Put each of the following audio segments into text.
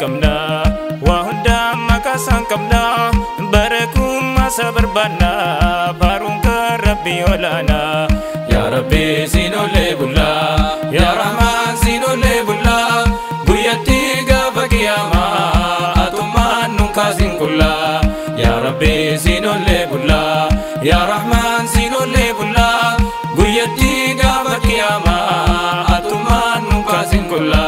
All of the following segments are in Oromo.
kamna wa hunda makasan kamna barakum masabar bana barun rabbi olana ya rabbi sino lebulla ya rahman sino lebulla buyati gafa kiyama atuman nukasin kulla ya rabbi sino lebulla ya rahman sino lebulla buyati gafa kiyama atuman nukasin kulla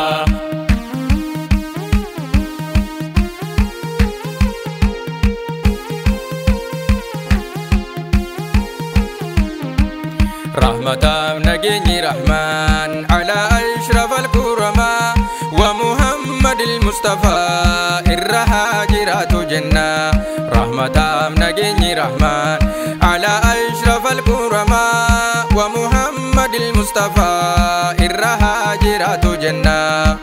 رحمة نجني رحمن على أشرف الكرماء ومحمد المصطفى الرهاجرات جنة رحمة نجني رحمن على أشرف الكرماء ومحمد المصطفى الرهاجرات جنة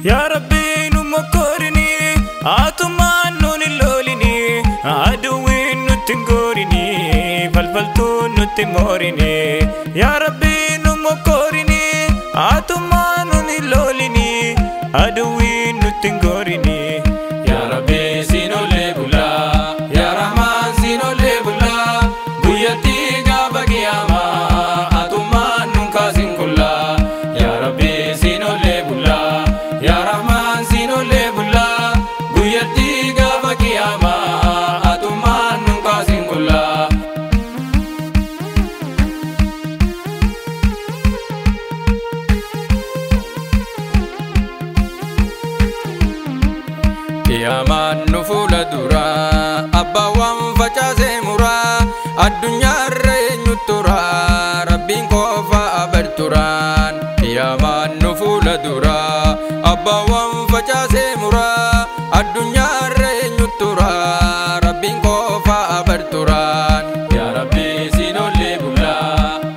يا ربي نمكرني آتمان نون اللولني عدوين نتنقورني فالفلتون نتمورني يا ربي نمكرني آتمان نون اللولني عدوين نتنقورني يا ربي سينو لبلا يا رحمن سينو لبلا بيتي غابا قياما آتمان ننكاسين كلا يا ربي سينو لبلا يا رحمن سينو لبلا buyati gafa kiyama atuman nukasin kulla kiyaman nufula dura abba wan facase mura addunya renyutura rabbin kofa abarturan kiyaman nufula dura abba wan facase mura الدنيا رينيوتورا ربين كوفا أبرتوران يا ربي زينو لبلا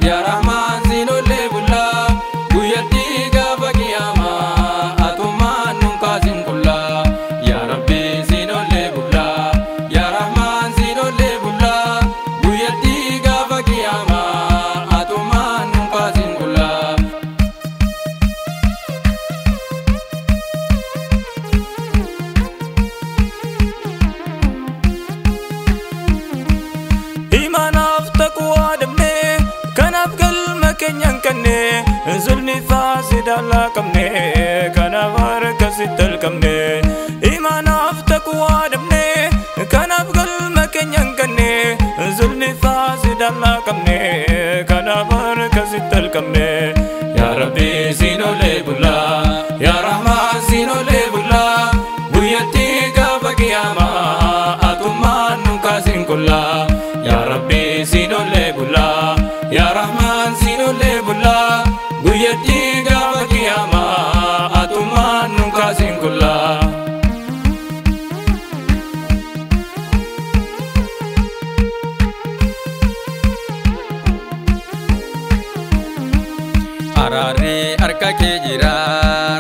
يا رحمن زينو لبلا بيتي غافا كياما أتومان ننكاسين كلا يا ربي زينو لبلا يا رحمن زينو لبلا بيتي غافا كياما أتومان ننكاسين كلا kenyan kanne zulni fasid alla kamne kana baraka sital kamne iman af taqwa damne kana gal kenyan kanne zulni fasid alla kamne kana baraka sital kamne ya rabbi sino lebulla ya rahman sino lebulla buyati gafa kiyama atuman nukasin kulla ya rabbi sino lebulla ya rahman sino lebulla buyati gafa kiyama atuman nukasin kulla arari arka kejira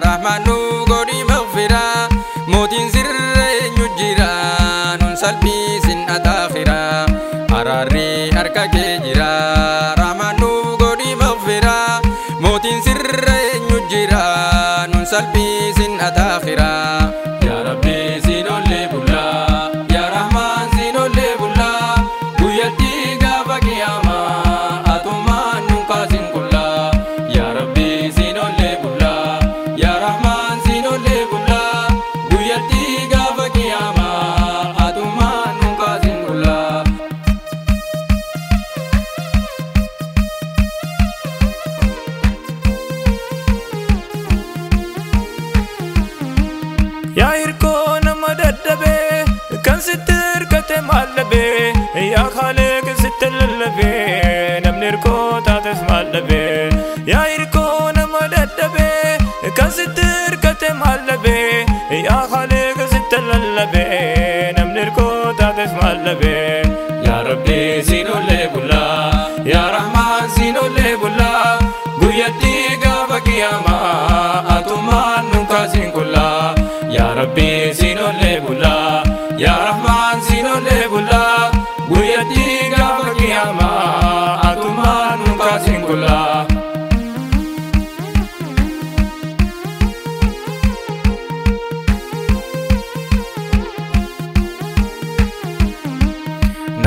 rahmanu godi maghfira motin sirre nyujira nun salbi sin adakhira arari arka kejira rahmanu godi maghfira motin sirre nyujira nun salbi sin adakhira ya rabbi sino lebulla ya rahman sino lebulla buyati gafa kiyama atuman nukasin kulla ya rabbi sino lebulla ya rahman sino lebulla buyati gafa kiyama atuman nukasin kulla يا إركون مددبه كان ستر كتم علبه يا خالق ستر اللبه نمن إركو تاتف مالبه يا إركون مددبه كان ستر كتم علبه يا خالق ستر اللبه نمن إركو تاتف مالبه يا ربي سينو لبلا يا رحمن سينو لبلا بيتي غافا كياما أتومان نكاسين كلا يا ربي سينو لبلا يا رحمن سينو لبلا بيتي غافا كياما أتومان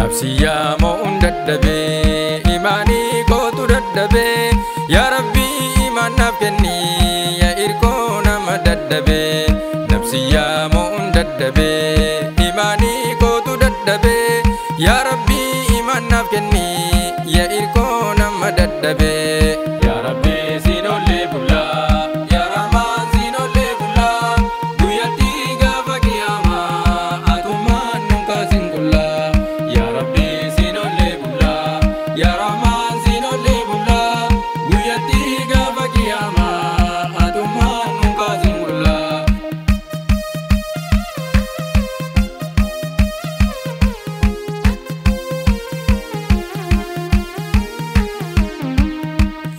nafsiyyaa mo'uun dadhabee imaanii kootu dadhabee yaa rabbii imaan naaf kenni yaa irkoo nama dadhabee nafsiyyaa mo'uun dadhabee imaanii kootu dadhabee yaa rabbii imaan naaf kenni yaa irkoo nama dadhabee yaa rabbii siinollee bullaa yaa rahmaan siinollee bullaa guyyattii gaafa qiyaamaa atumaan nun kaasin qullaa yaa rabbii siinollee bullaa yaa rahmaan siinollee bullaa guyyattii gaafa qiyaamaa atumaan nun kaasin qullaa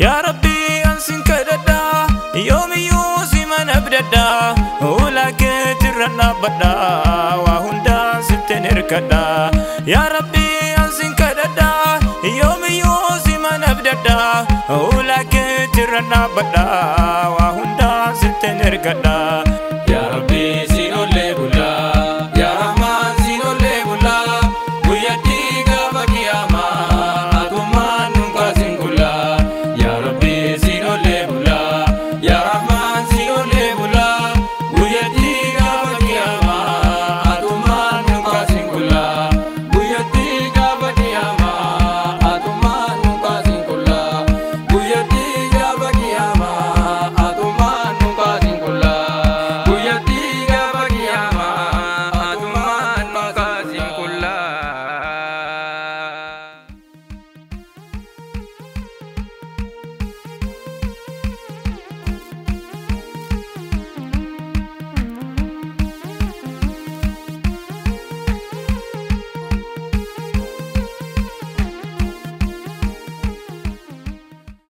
يا ربي أنسن كددا يومي يوسي من أبددا ولك ترنا بدا وهندا ستنر كدا يا ربي أنسن كددا يومي يوسي من أبددا ولك ترنا بدا